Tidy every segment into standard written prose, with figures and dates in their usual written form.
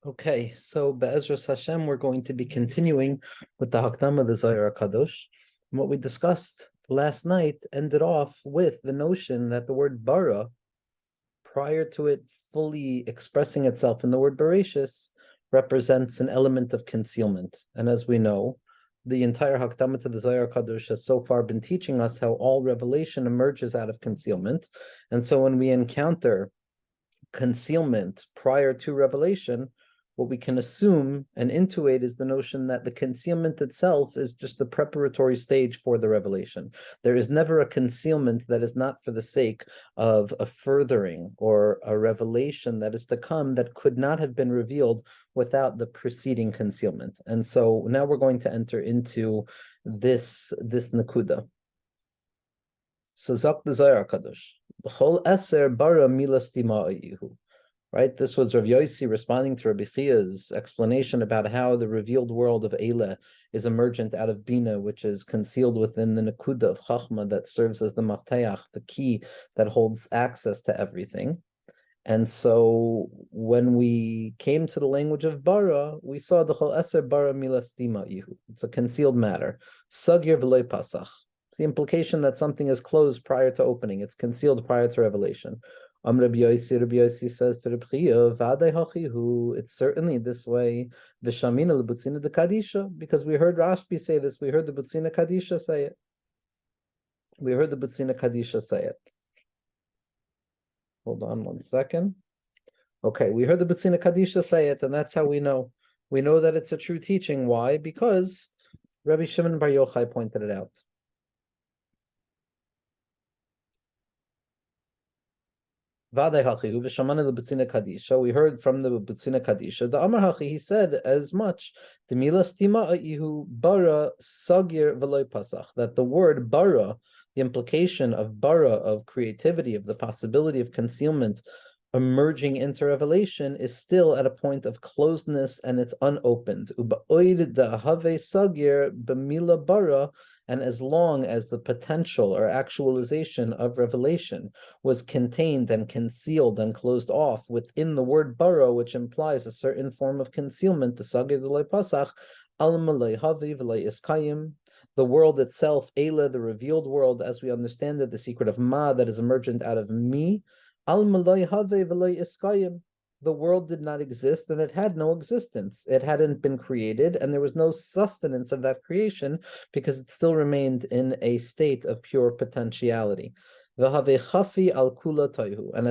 Okay, so Be'ezras Hashem, we're going to be continuing with the Hakdama of the Zohar Kadosh. And what we discussed last night ended off with the notion that the word bara, prior to it fully expressing itself in the word Bereshis, represents an element of concealment. And as we know, the entire Hakdama to the Zohar Kadosh has so far been teaching us how all revelation emerges out of concealment. And so when we encounter concealment prior to revelation, what we can assume and intuit is the notion that the concealment itself is just the preparatory stage for the revelation. There is never a concealment that is not for the sake of a furthering or a revelation that is to come that could not have been revealed without the preceding concealment. And so now we're going to enter into this nakuda. So Zok the Zohar Kadosh. B'chol eser bara milas dima'ayihu. Right? This was Rav Yossi responding to Rabbi Chia's explanation about how the revealed world of Eila is emergent out of Bina, which is concealed within the Nakuda of Chachma that serves as the Mafteach, the key that holds access to everything. And so when we came to the language of bara, we saw the Chol Eser bara milas dima'ayihu. It's a concealed matter. Sagir v'loy pasach. It's the implication that something is closed prior to opening. It's concealed prior to revelation. Rabbi Yossi says to Rabbi Chia, V'adai hachihu, it's certainly this way, V'shamina lebutzina de Kadisha, because we heard Rashbi say this, we heard the Butzina Kadisha say it. We heard the Butzina Kadisha say it. Hold on one second. Okay, we heard the Butzina Kadisha say it, and that's how we know. We know that it's a true teaching. Why? Because Rabbi Shimon Bar Yochai pointed it out. We heard from the Butzina Kadisha. The Amar Hachi, he said as much. The milas tima'ayihu bara sagir v'loy pasach. That the word bara, the implication of bara, of creativity, of the possibility of concealment, emerging into revelation, is still at a point of closedness and it's unopened. Uba'oid da'ahave sagir b'mila bara. And as long as the potential or actualization of revelation was contained and concealed and closed off within the word bara, which implies a certain form of concealment, the sagir d'loi pasach, alma lo havi v'lo iskayim, the world itself, Eila, the revealed world, as we understand it, the secret of Ma that is emergent out of me, alma lo havi v'lo iskayim. The world did not exist and it had no existence. It hadn't been created and there was no sustenance of that creation because it still remained in a state of pure potentiality. And at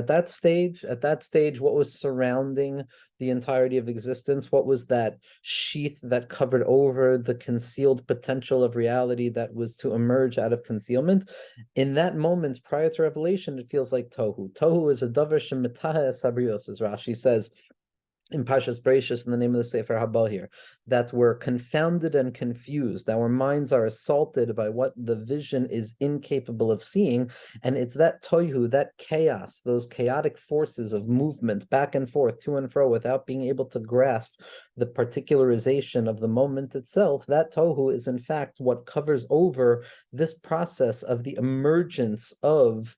that stage, what was surrounding the entirety of existence? What was that sheath that covered over the concealed potential of reality that was to emerge out of concealment? In that moment, prior to revelation, it feels like tohu. Tohu is a davar shemitah sabrios, as Rashi says in Pashas Bereshis, in the name of the Sefer Haba here, that we're confounded and confused. Our minds are assaulted by what the vision is incapable of seeing, and it's that tohu, that chaos, those chaotic forces of movement back and forth, to and fro, without being able to grasp the particularization of the moment itself. That tohu is in fact what covers over this process of the emergence of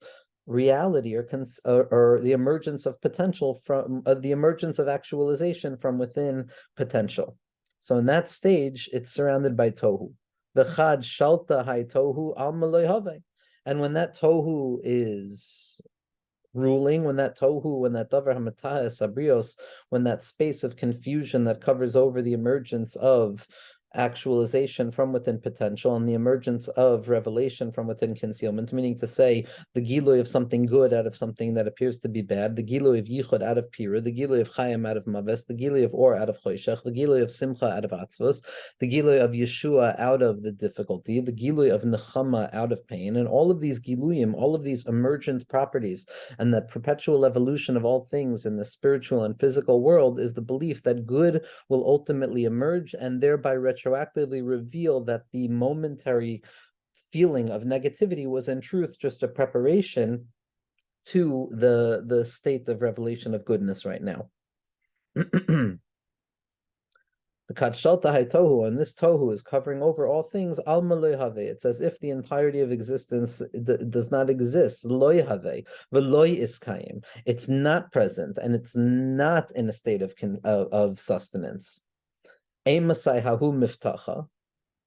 reality or the emergence of potential from the emergence of actualization from within potential. So in that stage, it's surrounded by tohu. V'chad shalta hay tohu al malay have. And when that tohu is ruling, when that davar hamatah sabrios, when that space of confusion that covers over the emergence of actualization from within potential and the emergence of revelation from within concealment, meaning to say the gilui of something good out of something that appears to be bad, the gilui of yichud out of pira, the gilui of chayim out of maves, the gilui of or out of choshech, the gilui of simcha out of atzvos, the gilui of Yeshua out of the difficulty, the gilui of nechama out of pain, and all of these giluyim, all of these emergent properties, and the perpetual evolution of all things in the spiritual and physical world is the belief that good will ultimately emerge and thereby retroactively reveal that the momentary feeling of negativity was in truth just a preparation to the state of revelation of goodness right now. And this tohu is covering over all things. Alma loyhave. It's as if the entirety of existence does not exist. Loyhave, veloy iskayim. It's not present, and it's not in a state of sustenance. Emasai hahu miftacha.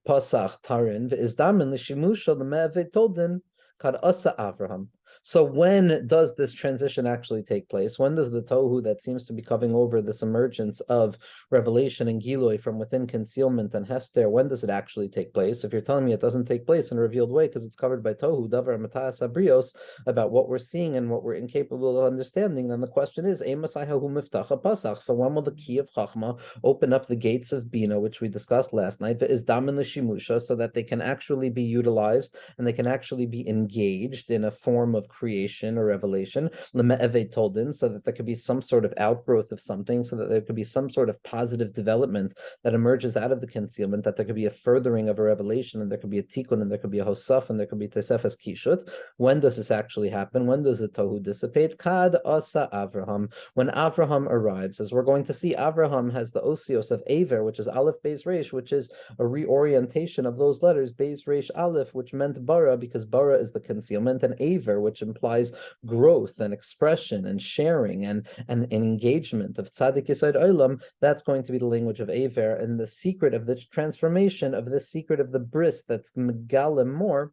Pasach Tarin v'izdamin l'shimusha l'me'aved toldin kad asa Avraham. So when does this transition actually take place? When does the tohu that seems to be covering over this emergence of revelation and giloi from within concealment and hester, when does it actually take place? If you're telling me it doesn't take place in a revealed way because it's covered by tohu, davar matayas abrios, about what we're seeing and what we're incapable of understanding, then the question is, Emasaihahu miftacha pasach. So when will the key of chachma open up the gates of bina, which we discussed last night, is damin l'shimusha, so that they can actually be utilized and they can actually be engaged in a form of creation or revelation, leme'eve toldin, so that there could be some sort of outgrowth of something, so that there could be some sort of positive development that emerges out of the concealment, that there could be a furthering of a revelation, and there could be a tikkun, and there could be a hosaf, and there could be tesefes kishut. When does this actually happen? When does the tohu dissipate? Kad asa Avraham. When Avraham arrives, as we're going to see, Avraham has the osios of Aver, which is Aleph Beis Reish, which is a reorientation of those letters, Beis Reish Aleph, which meant bara, because bara is the concealment, and Aver, which implies growth and expression and sharing and engagement of Tzaddik Yesod Olam. That's going to be the language of Aver, and the secret of this transformation, of this secret of the bris that's Megalim more,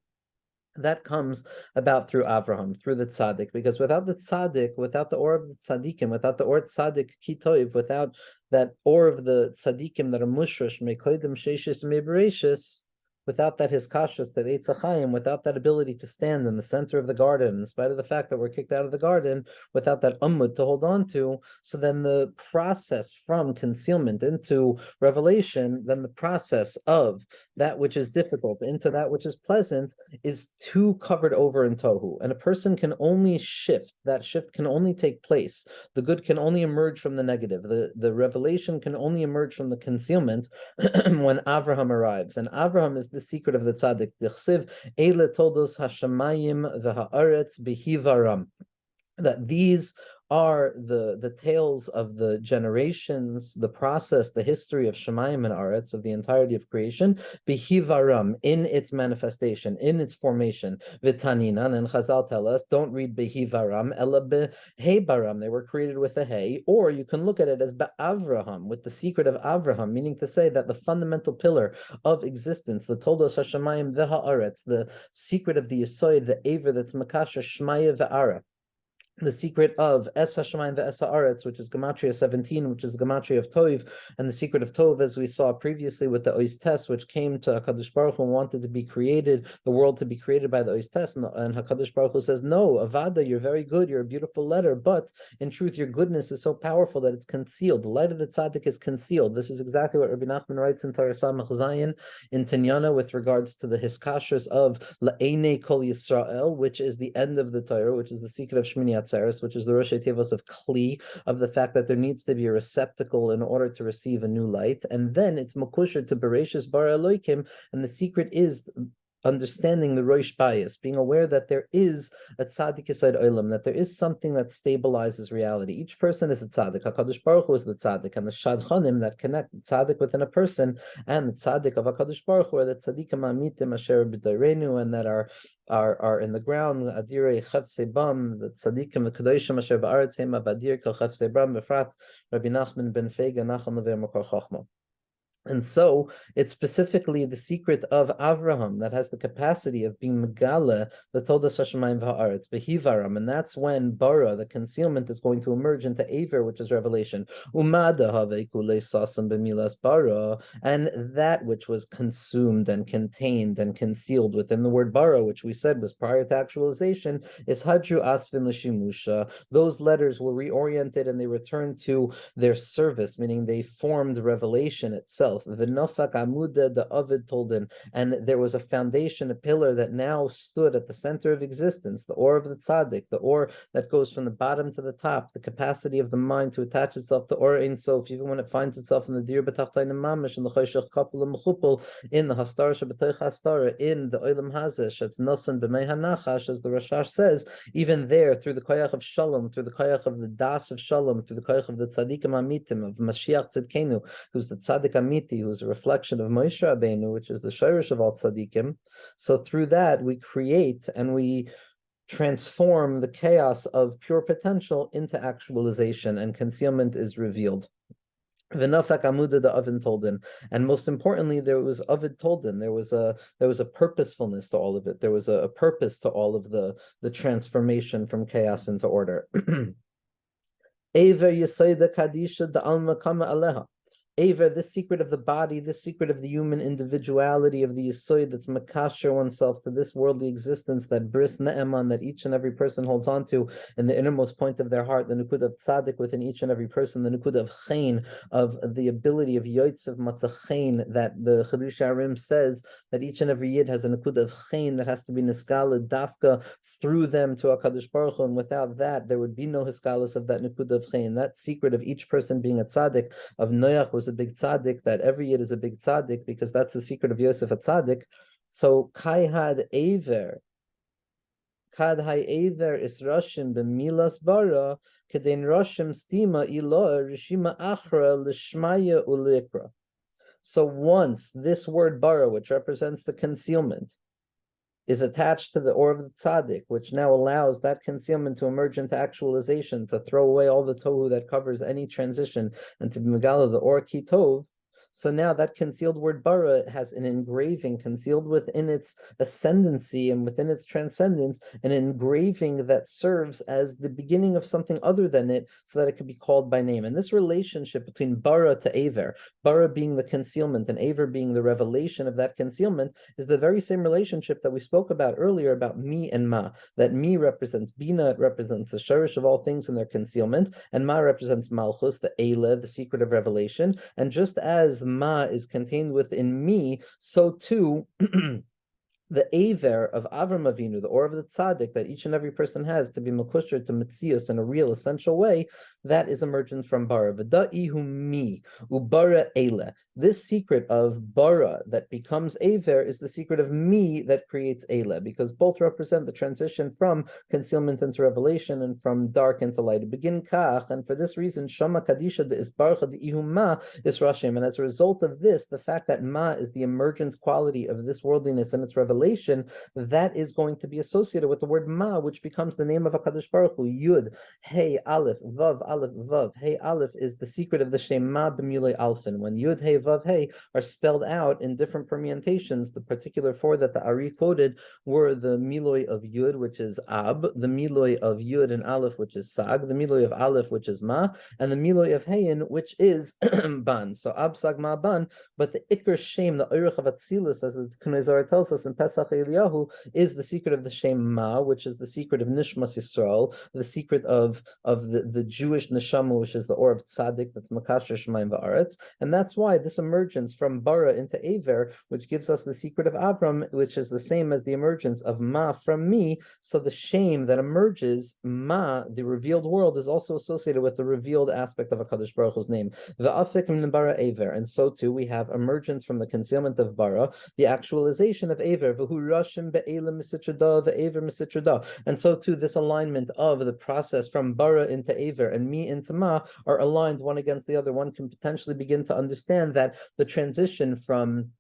that comes about through Avraham, through the tzaddik, because without the tzaddik, without the or of the tzaddikim, without the or tzaddik kitoiv, without that or of the tzaddikim that are mushrash mekoidim sheishis mebereshis, without that hiskashus, that Eitz HaChaim, without that ability to stand in the center of the garden, in spite of the fact that we're kicked out of the garden, without that ummud to hold on to, so then the process from concealment into revelation, then the process of that which is difficult into that which is pleasant is too covered over in tohu. And a person can only shift, that shift can only take place. The good can only emerge from the negative. The revelation can only emerge from the concealment when Avraham arrives. And Avraham is the secret of the tzaddik. Dichsiv, Eile toldos hashamayim v'ha'aretz behivaram. That these are the tales of the generations, the process, the history of Shemayim and Aretz, of the entirety of creation, behivaram, in its manifestation, in its formation. V'taninan, and Chazal tell us, don't read behivaram, ela behebaram, they were created with a hay, or you can look at it as be'avraham, with the secret of Avraham, meaning to say that the fundamental pillar of existence, the toldos hashamayim v'ha'aretz, the secret of the Yesod, the Aver that's makasha shmaya v'ara, the secret of Es HaShemayim ve'Es HaAretz, which is Gematria 17, which is the Gematria of Tov, and the secret of Tov, as we saw previously with the Ois Tes, which came to HaKadosh Baruch Hu and wanted to be created, the world to be created by the Ois Tes, and HaKadosh Baruch Hu says, no, Avada, you're very good, you're a beautiful letter, but in truth, your goodness is so powerful that it's concealed. The light of the tzaddik is concealed. This is exactly what Rabbi Nachman writes in Torah Samach Zayin in Tinyana with regards to the Hiskashus of La'ene Kol Yisrael, which is the end of the Torah, which is the secret of Shmini Atzeres, which is the Rosh Tevos of Kli, of the fact that there needs to be a receptacle in order to receive a new light, and then it's Makusher to Bereshis Bara Eloikim, and the secret is understanding the Rosh bias, being aware that there is a tzaddik inside olam, that there is something that stabilizes reality. Each person is a tzaddik. HaKadosh Baruch Hu is the tzaddik, and the shadchanim that connect the tzaddik within a person and the tzaddik of HaKadosh Baruch Hu are the tzaddikim amitim asher b'dareinu, and that are in the ground, adirei chafsei bam, the tzaddikim, the kadoshim asher ba'aretz hema badir kol chafsei bam, befrat Rabbi Nachman ben Feiga Nachal Nevei Makor Chochma. And so it's specifically the secret of Avraham that has the capacity of being Megala, the Toldas Hashemayim v'ha'aretz, behivaram, and that's when bara, the concealment, is going to emerge into Aver, which is revelation. Umada have kulei sasam b'milas bara, and that which was consumed and contained and concealed within the word bara, which we said was prior to actualization, is hadru asvin l'shimusha. Those letters were reoriented and they returned to their service, meaning they formed revelation itself. The Nofak Amuda, the Ovid Tolden, and there was a foundation, a pillar that now stood at the center of existence, the Or of the Tzaddik, the Or that goes from the bottom to the top, the capacity of the mind to attach itself to Or Ein Sof, even when it finds itself in the Dir B'Tachtayim Mamish, in the Choshech Kafel Mechupel, in the Hastara Shabbatay Hastara, in the Olam Hazeh, Shet Nosan B'Mei HaNachash, as the Rashash says, even there, through the Koyach of Shalom, through the Koyach of the Das of Shalom, through the Koyach of the Tzaddikim Amitim, of Mashiach Tzidkenu, who's the Tzaddik Amit, Amiti, who's a reflection of Moshe Rabbeinu, which is the Shirish of all tzaddikim. So through that, we create and we transform the chaos of pure potential into actualization, and concealment is revealed. V'nafak amuda the oven tolden, and most importantly, there was ovid tolden. There was a purposefulness to all of it. There was a purpose to all of the transformation from chaos into order. Aver Yesayda Kadisha the Alma Kama Aleha. Aver, this secret of the body, this secret of the human individuality, of the Yesoid that's makasher oneself to this worldly existence, that bris ne'eman, that each and every person holds on to in the innermost point of their heart, the nukud of tzaddik within each and every person, the nukud of chen, of the ability of yoitzev matzachein, that the Chedush Harim says that each and every yid has a nukud of chen that has to be niskala dafka through them to HaKadosh Baruch Hu, and without that, there would be no hiskalas of that nukud of chen. That secret of each person being a tzaddik, of Noach was a big tzaddik, that every yid is a big tzaddik, because that's the secret of Yosef a tzaddik. So kai had aver, kad hai aver is rashim b'milas bara, kedein rashim stima ilo rishima achra l'shmaya ulikra. So once this word bara, which represents the concealment, is attached to the or of the tzaddik, which now allows that concealment to emerge into actualization, to throw away all the tohu that covers any transition, and to be megala the or ki tov. So now that concealed word bara has an engraving concealed within its ascendancy and within its transcendence, an engraving that serves as the beginning of something other than it, so that it could be called by name. And this relationship between bara to aver, bara being the concealment and aver being the revelation of that concealment, is the very same relationship that we spoke about earlier about mi and ma. That mi represents bina, it represents the shirish of all things in their concealment, and ma represents malchus, the eile, the secret of revelation. And just as ma is contained within me, so too the aver of Avram Avinu, the or of the tzaddik that each and every person has to be mekusher to mitzias in a real essential way, that is emergence from bara. V'da'ihu mi ubara eile. This secret of bara that becomes aver is the secret of me that creates eile, because both represent the transition from concealment into revelation and from dark into light. Begin kach, and for this reason, shama kadisha de isbarcha de ihu ma is rashim. And as a result of this, the fact that ma is the emergent quality of this worldliness and its revelation, that is going to be associated with the word ma, which becomes the name of HaKadosh Baruch Hu. Yud, Hey, Aleph, Vav, Aleph, Vav. Hey, Aleph is the secret of the Shem Ma b'milei alfin. When Yud, Hey, Vav, Hey are spelled out in different permutations, the particular four that the Ari quoted were the miloi of Yud, which is Ab, the miloi of Yud and Aleph, which is Sag, the miloi of Aleph, which is Ma, and the miloi of Heyin, which is Ban. So Ab, Sag, Ma, Ban, but the Iker Shem, the Urich of Atzilus, as the Kunei Zohar tells us in Pesach Eliyahu, is the secret of the Shem Ma, which is the secret of Nishmas Yisrael, the secret of the Jewish neshama, which is the or of tzaddik, that's makasher shemaim va'aretz, and that's why this emergence from bara into aver, which gives us the secret of Avram, which is the same as the emergence of ma from me. So the shame that emerges, ma, the revealed world, is also associated with the revealed aspect of HaKadosh Baruch Hu's name, the afik min bara aver, and so too we have emergence from the concealment of bara, the actualization of aver, v'hu rashim be'ela misitrada, the aver misitrada, and so too this alignment of the process from bara into aver and mi into ma are aligned one against the other. One can potentially begin to understand that the transition from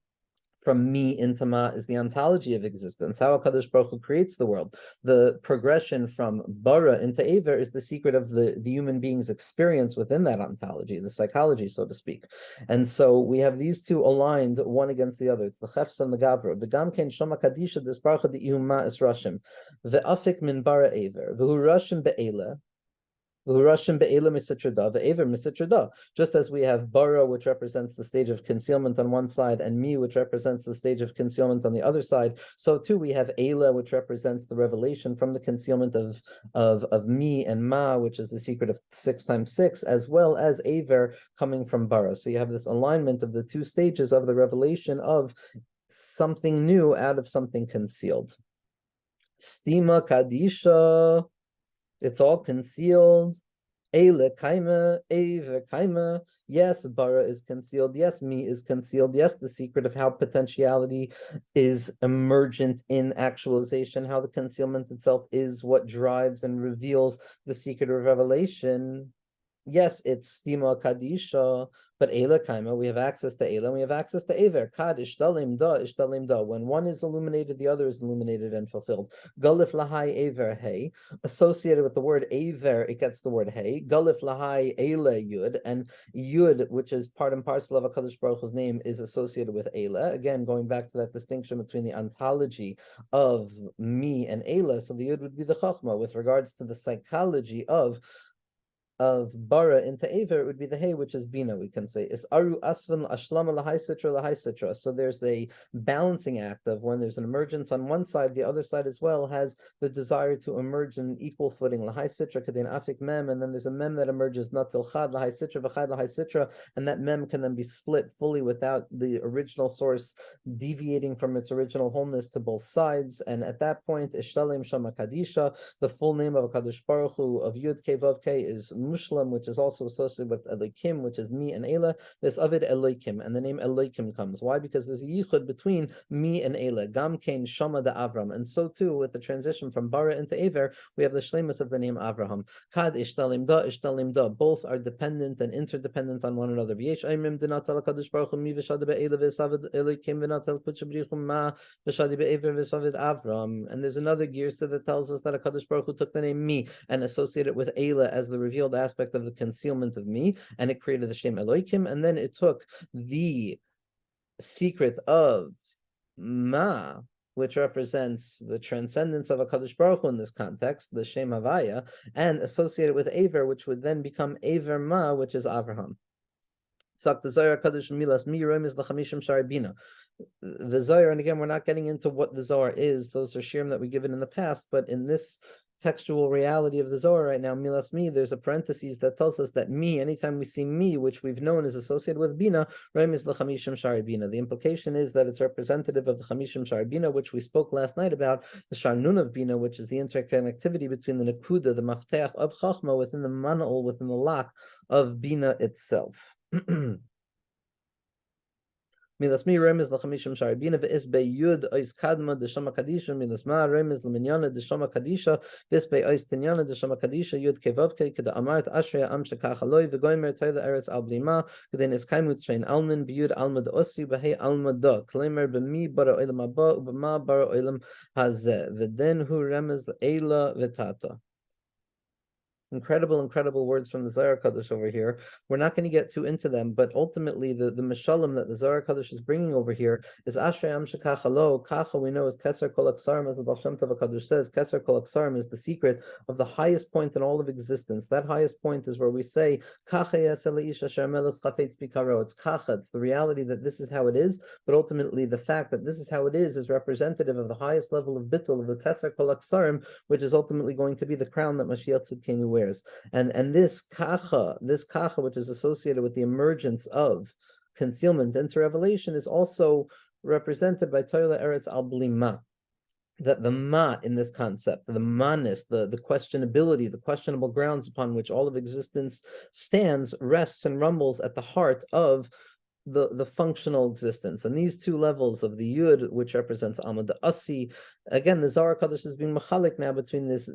me into ma is the ontology of existence, how HaKadosh Baruch Hu creates the world. The progression from bara into aver is the secret of the human being's experience within that ontology, the psychology, so to speak. And so we have these two aligned one against the other. It's the chefs and the gavra. V'gam ken shama kadisha disparcha de ma is rashim. Ve'afik min bara aver. V'hu rashim be'ela. Just as we have bara, which represents the stage of concealment on one side, and mi, which represents the stage of concealment on the other side, so too we have eila, which represents the revelation from the concealment of mi and ma, which is the secret of 6 times 6, as well as aver coming from bara. So you have this alignment of the two stages of the revelation of something new out of something concealed. Stima kadisha. It's all concealed. Eile kaima, eve kaima. Yes, bara is concealed. Yes, mi is concealed. Yes, the secret of how potentiality is emergent in actualization, how the concealment itself is what drives and reveals the secret of revelation. yes, it's stima kadisha, but Eila kaima, we have access to Eila, and we have access to Aver. Kad ishtalim da, ishtalim da. When one is illuminated, the other is illuminated and fulfilled. Galif lahai Aver hey. Associated with the word Aver, it gets the word hey. Galif lahai Eila yud, and yud, which is part and parcel of HaKadosh Baruch Hu's name, is associated with Eila. Again, going back to that distinction between the ontology of me and Eila, so the yud would be the chachma. With regards to the psychology of bara into aver, it would be the hay, which is bina, we can say. Is aru asvan ashlama lahai sitra. So there's a balancing act of when there's an emergence on one side, the other side as well has the desire to emerge in equal footing. Lahai sitra kadein afik mem, and then there's a mem that emerges natil chad lahai sitra v'chad lahai sitra, and that mem can then be split fully without the original source deviating from its original wholeness to both sides. And at that point, ishtalim shama kadisha, the full name of Kadosh Baruch Hu of Yud Kei Vav Kei is Mushlam, which is also associated with Elokim, which is me and Eila. There's Avid Elokim, and the name Elokim comes. Why? Because there's a yichud between me and Eila. Gam Kain Shama de Avram, and so too with the transition from Bara into Aver, we have the shlemus of the name Avraham. Kad Ishtalim Da, Ishtalim Da. Both are dependent and interdependent on one another. V'yesh Aimim Dinatal Kadosh Baruch Hu mi v'shadi be'Eila v'esavid Elokim v'natal kuchabrichum ma v'shadi be'Aver v'esavid Avram. And there's another Girsa that tells us that a Kadosh Baruch Hu took the name me and associated it with Eila as the revealed aspect of the concealment of me, and it created the Shem Elohim, and then it took the secret of Ma, which represents the transcendence of a Kadosh Baruch Hu in this context, the Shem Havaya, and associated with Aver, which would then become Aver Ma, which is Avraham. The Zohar Kadosh Milas Mi Remes Lachamishim Sharibina. The Zohar, and again, we're not getting into what the Zohar is. Those are shirim that we've given in the past, but in this textual reality of the Zohar right now, Milas Mi, there's a parenthesis that tells us that me, anytime we see me, which we've known is associated with Bina, Remes Lachamishim Shari Bina. The implication is that it's representative of the Chamishim Shari Bina, which we spoke last night about, the Sharnun of Bina, which is the interconnectivity between the Nakuda, the Mafteach of Chachma, within the Mana'ul, within the lock of Bina itself. Milas mi remes lachamishim sharibina ve'is yud ois kadma de shama kadisha milas ma remes leminyana de shama kadisha ve'is ois tinyana de shama kadisha yud kevavke keda amart ashreya am shekach aloi v'goymer toila eretz al blima k'den is kaimut shein almin biyud alma de osi v'hei alma da klemer b'mi bara oilam haba u'b'ma bara oilam hazeh v'den hu remes eila v'tata. Incredible words from the Zohar Kadosh over here. We're not going to get too into them, but ultimately the Mishalim that the Zohar Kadosh is bringing over here is Ashrei Am Shekacha Lo. Kacha we know is Keser Kol Aksarim, as the Baal Shem Tov Kadosh says. Keser Kol Aksarim is the secret of the highest point in all of existence. That highest point is where we say Kacha Yaseh Isha Sharmelos Chafetz Bikaro. It's Kacha. It's the reality that this is how it is, but ultimately the fact that this is how it is representative of the highest level of bittul of the Keser Kol Aksarim, which is ultimately going to be the crown that Mashiach Tzidkenu wears. And this kacha, which is associated with the emergence of concealment into revelation, is also represented by Toila Eretz al Blima. That the ma in this concept, the manis, the questionability, the questionable grounds upon which all of existence stands, rests and rumbles at the heart of the functional existence. And these two levels of the Yud, which represents Amad Asi, again, the Zohar Kadosh is being machalik now between this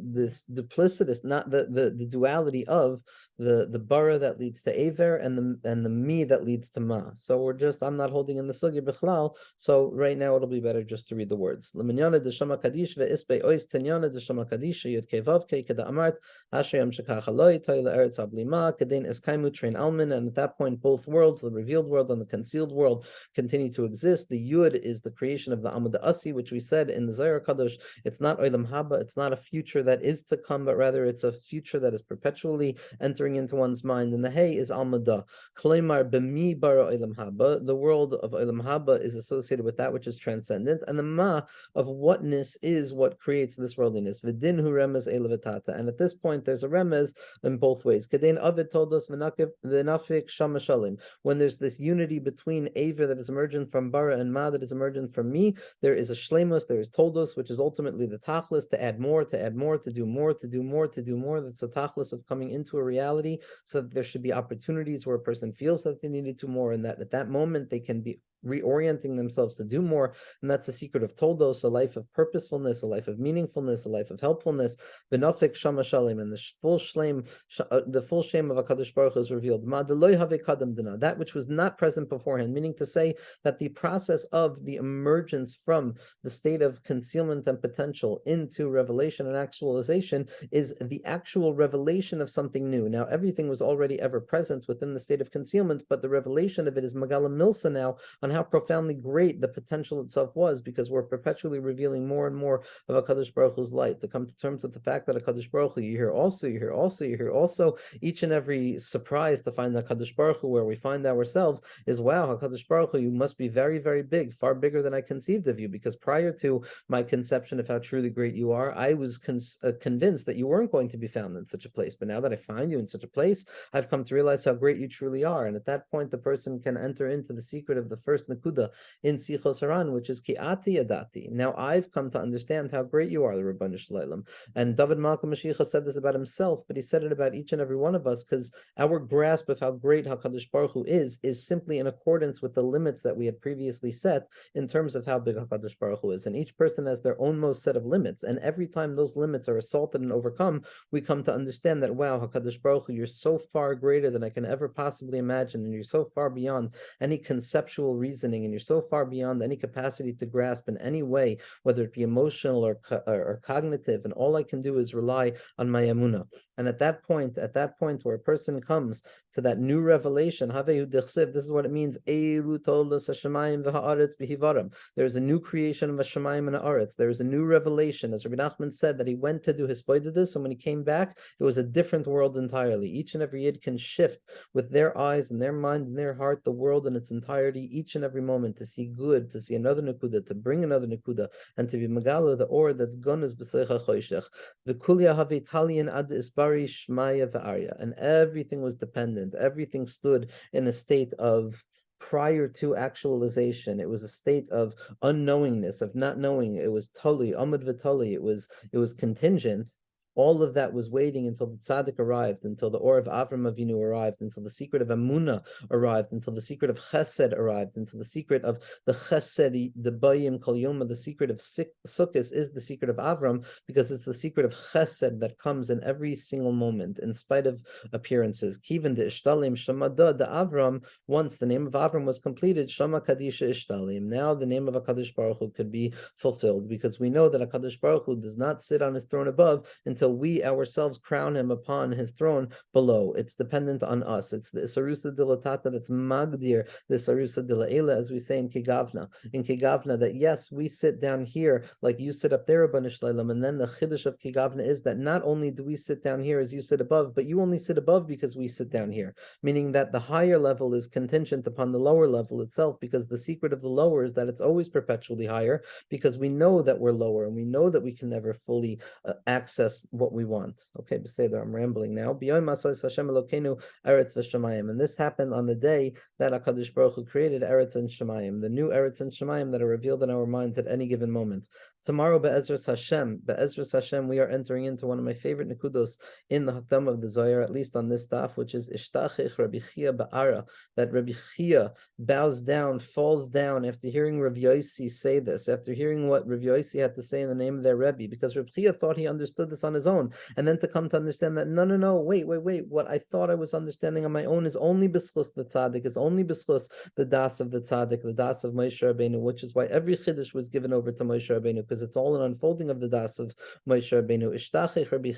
duplicitous, not the duality of the bara that leads to Aver and the me that leads to Ma. So I'm not holding in the Sugya Bichlal, so right now it'll be better just to read the words. L'minyana de Shama Kadish ve'isbei ois tenyana de Shama Kadish yud kevav ke keda amart ashrei shekach aloi toila eretz ablima kedein eskaimu train almin, and at that point both worlds, the revealed world and the concealed world, continue to exist. The Yud is the creation of the Amud Asi, which we said in the Zohar Kadosh, it's not Olam Haba, it's not a future that is to come, but rather it's a future that is perpetually entering into one's mind. And the Hey is Almada. Kleimar b'mi bara Olam Haba, the world of Olam Haba is associated with that which is transcendent, and the Ma of whatness is what creates this worldliness. V'din hu remez elavatata. And at this point, there's a remez in both ways. Kadein Avid told us v'nafik shama shalim. When there's this unity between Aver that is emergent from Bara and Ma that is emergent from me, there is a shlemus, there is toldos, which is ultimately the tachlis, to add more, to add more, to do more, to do more, to do more. That's the tachlis of coming into a reality, so that there should be opportunities where a person feels that they needed to more, and that at that moment they can be reorienting themselves to do more. And that's the secret of Toldos, a life of purposefulness, a life of meaningfulness, a life of helpfulness. V'nafik shama shalim, and the full shame of HaKadosh Baruch Hu is revealed. Ma deloy have kadam dana, that which was not present beforehand, meaning to say that the process of the emergence from the state of concealment and potential into revelation and actualization is the actual revelation of something new. Now, everything was already ever present within the state of concealment, but the revelation of it is Magala Milsa now on how profoundly great the potential itself was, because we're perpetually revealing more and more of HaKadosh Baruch Hu's light, to come to terms with the fact that HaKadosh Baruch Hu, you hear also, you hear also, you hear also, each and every surprise to find HaKadosh Baruch Hu where we find ourselves is, wow, HaKadosh Baruch Hu, you must be very, very big, far bigger than I conceived of you, because prior to my conception of how truly great you are, I was convinced that you weren't going to be found in such a place. But now that I find you in such a place, I've come to realize how great you truly are. And at that point, the person can enter into the secret of the first Nakuda in Sichos Haran, which is Ki'ati Adati. Now I've come to understand how great you are, the Rabbanu Shalom. And David Malka Mashiach said this about himself, but he said it about each and every one of us, because our grasp of how great HaKadosh Baruch Hu is simply in accordance with the limits that we had previously set in terms of how big HaKadosh Baruch Hu is. And each person has their own most set of limits. And every time those limits are assaulted and overcome, we come to understand that, wow, HaKadosh Baruch Hu, you're so far greater than I can ever possibly imagine. And you're so far beyond any conceptual reasoning. And you're so far beyond any capacity to grasp in any way, whether it be emotional or cognitive. And all I can do is rely on my emunah. And at that point where a person comes to that new revelation, this is what it means. There's a new creation of Hashemayim and Haaretz. There's a new revelation. As Rabbi Nachman said, that he went to do his Hisbodedus, and when he came back, it was a different world entirely. Each and every Yid can shift with their eyes and their mind and their heart the world in its entirety, each and every moment, to see good, to see another Nakuda, to bring another Nakuda, and to be Megala, the or that's gonus b'seicha choshech. The kulya havitalian ad isbari shmaya v'arya. And everything was dependent. Everything stood in a state of prior to actualization. It was a state of unknowingness, of not knowing. It was tali, amud v'tali. It was contingent. All of that was waiting until the tzaddik arrived, until the or of Avram Avinu arrived, until the secret of Amunah arrived, until the secret of Chesed arrived, until the secret of the Chesed, the Bayim Kol Yoma, the secret of Sukkos is the secret of Avram, because it's the secret of Chesed that comes in every single moment, in spite of appearances. Kivan de Ishtalim Shamada de Avram, once the name of Avram was completed, Shama Kadisha Ishtalim. Now the name of HaKadosh Baruch Hu could be fulfilled, because we know that HaKadosh Baruch Hu does not sit on his throne above until we ourselves crown him upon his throne below. It's dependent on us. It's the Isarusa Dilatata that's Magdir, the Isarusa Dilaela, as we say in Kigavna. In Kigavna, that yes, we sit down here like you sit up there, Rabbanu Shalom, and then the Chiddush of Kigavna is that not only do we sit down here as you sit above, but you only sit above because we sit down here, meaning that the higher level is contingent upon the lower level itself, because the secret of the lower is that it's always perpetually higher, because we know that we're lower, and we know that we can never fully access what we want. Okay, Beseder, I'm rambling now. And this happened on the day that HaKadosh Baruch Hu created Eretz and Shemayim, the new Eretz and Shemayim that are revealed in our minds at any given moment. Tomorrow, Be'ezras Hashem, we are entering into one of my favorite nekudos in the Hakdam of the Zohar, at least on this daf, which is Ishtachich Rabbi Chia Ba'ara, that Rabbi Chia bows down, falls down after hearing Rav Yossi say this, after hearing what Rav Yossi had to say in the name of their Rebbe, because Rabbi Chia thought he understood this on his own, and then to come to understand that no, wait, what I thought I was understanding on my own is only b'schus the tzaddik, is only b'schus the das of the tzaddik, the das of Moshe Rabbeinu, which is why every chiddush was given over to Moshe Rabbeinu, because it's all an unfolding of the das of Moshe Rabbeinu. Ishtachich Rabbi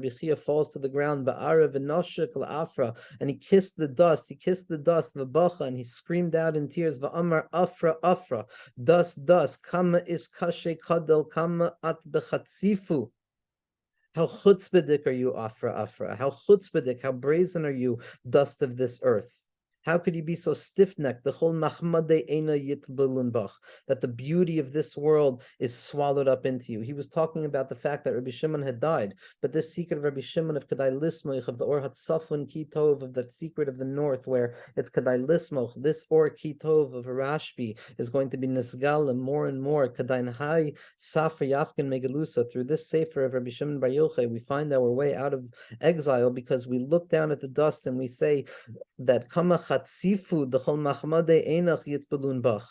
Chia falls to the ground, ba'ara v'noshek la'afra, and he kissed the dust, v'bacha, and he screamed out in tears, v'amar afra, dust, kama is kashe kadel, kama at bechatzifu. How chutzpahdik are you, Afra? How chutzpahdik, how brazen are you, dust of this earth? How could you be so stiff-necked? That the beauty of this world is swallowed up into you. He was talking about the fact that Rabbi Shimon had died, but this secret of Rabbi Shimon of Kedai Lismoich, of the Or Hatzafon Kitov, of that secret of the north, where it's Kedai Lismoch, this Or Kitov of Rashbi is going to be Nisgal and more. Kedai Nahai Safra Yafkin Megalusa. Through this Sefer of Rabbi Shimon Bar Yochai, we find our way out of exile, because we look down at the dust and we say that Kama Chatzifu d'chol machmade einach yitbelun bach.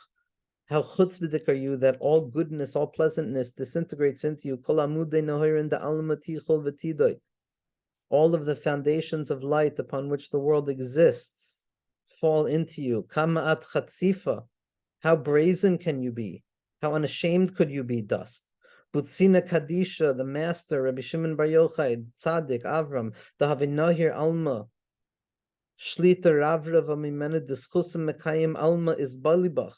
How chutzpahdik are you that all goodness, all pleasantness disintegrates into you. Kol amudei nohirin da'alma tichol v'tidoy. All of the foundations of light upon which the world exists fall into you. Kama at chatzifa. How brazen can you be? How unashamed could you be, dust? Butzina Kadisha, the master, Rabbi Shimon Bar Yochai, Tzaddik, Avram, the Havinahir Alma, Shlita Ravrav Amimenu Dischusim Mekayim Alma is Balibach.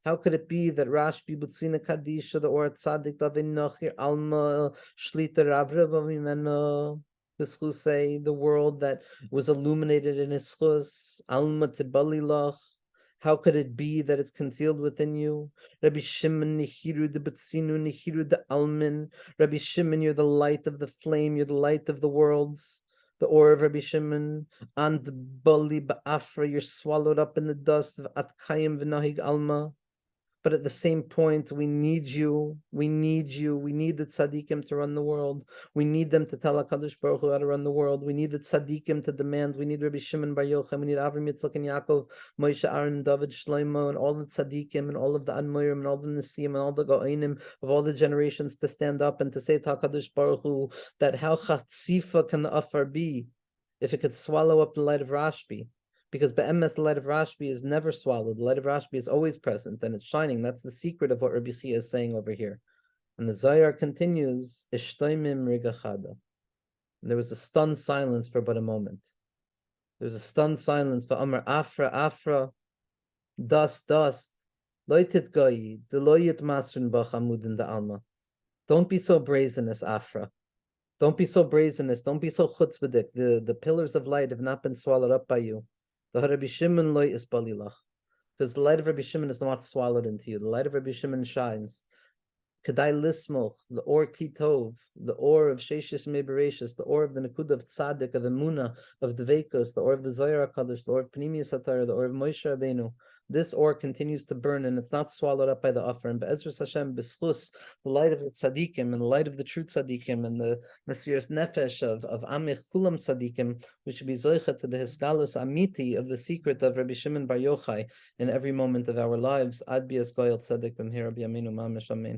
How could it be that Rashbi Butzina Kadisha, the Or Tzaddik, the Havinahir Alma, Shlita Ravrav Amimenu Dischusei, the world that was illuminated in his chus, Alma Tibalilach? How could it be that it's concealed within you? Rabbi Shimon, Nihiru de Betsinu, Nihiru de Almin. Rabbi Shimon, you're the light of the flame, you're the light of the worlds. The Or of Rabbi Shimon, and Bali Ba'afra, you're swallowed up in the dust of Atkayim v'nahig Alma. But at the same point, we need you. We need you. We need the tzaddikim to run the world. We need them to tell HaKadosh Baruch Hu how to run the world. We need the tzaddikim to demand. We need Rabbi Shimon Bar Yochai. We need Avram Yitzchak and Yaakov, Moshe, Aaron, David, Shlomo, and all the tzaddikim and all of the Admorim and all the Nisim and all the Go'ainim of all the generations to stand up and to say to HaKadosh Baruch Hu that how chatzifa can the afar be if it could swallow up the light of Rashbi. Because be'emes, the light of Rashbi is never swallowed. The light of Rashbi is always present and it's shining. That's the secret of what Rabbi Chia is saying over here. And the Zohar continues, Ishtoimim rigachada. And there was a stunned silence for but a moment. There was a stunned silence for Amar Afra, Afra, dust, dust. Loitit goyi, deloyit masrin bach amudin da alma. Don't be so brazenous, Afra. Don't be so brazenous. Don't be so chutzpahdik. The pillars of light have not been swallowed up by you. The Rabbi Shimon loy is balilach, because the light of Rabbi Shimon is not swallowed into you. The light of Rabbi Shimon shines. Kedai lismoch, the or kitov, the or of Sheshis Mebereshis, the or of the Nakud of Tzaddik, of Emuna, of Dveikus, the or of the Zohar HaKadosh, the or of Pnimius HaTorah, the or of Moshe Rabbeinu. This ore continues to burn and it's not swallowed up by the offer. And Be'ezras Hashem, B'schus, the light of the tzaddikim and the light of the true tzaddikim and the Mesiras Nefesh of Amich Kulam tzaddikim, we should be zoichet to the Hisgalus Amiti of the secret of Rabbi Shimon Bar Yochai in every moment of our lives. Ad Bias Goyal Tzaddik B'mhir Rabbi Yaminu Mamish Amen.